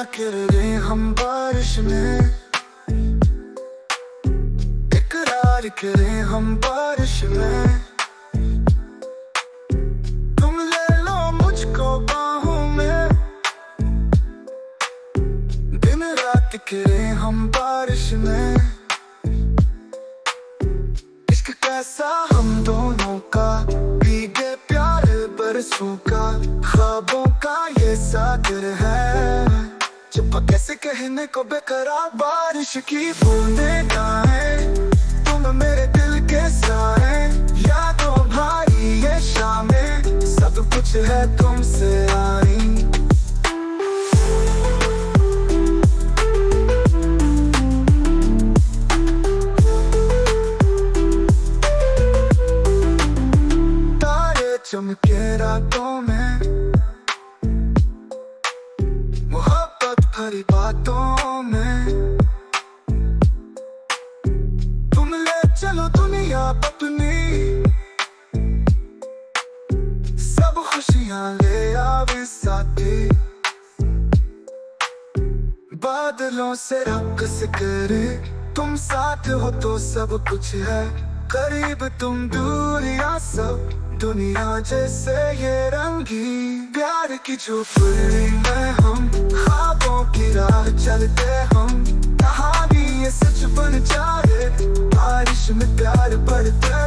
करें हम बारिश में, इकरार करें हम बारिश में। तुम ले लो मुझको बाहों में, दिन रात करें हम बारिश में। इश्क कैसा हम दोनों का, भीगे प्यार बरसों का, ख्वाबों का ये सागर है। चुप्पा कैसे कहने को बेकरार, बारिश की बूंदें गाएं, तुम मेरे दिल के साए। यादों भारी ये शामें, सब कुछ है तुमसे आई। तारे चमके रातों में, मोहब्बत भरी बातों में। तुम ले चलो दुनिया अपनी, सब खुशियां ले आवे साथी। बादलों से रक्स करे, तुम साथ हो तो सब कुछ है। करीब तुम दूर या सब दुनिया जैसे ये रंगी। प्यार की झोपड़ी में हम, ख्वाबों की राह चलते हम। कहानी ये सच बन जाए, बारिश में प्यार बढ़ते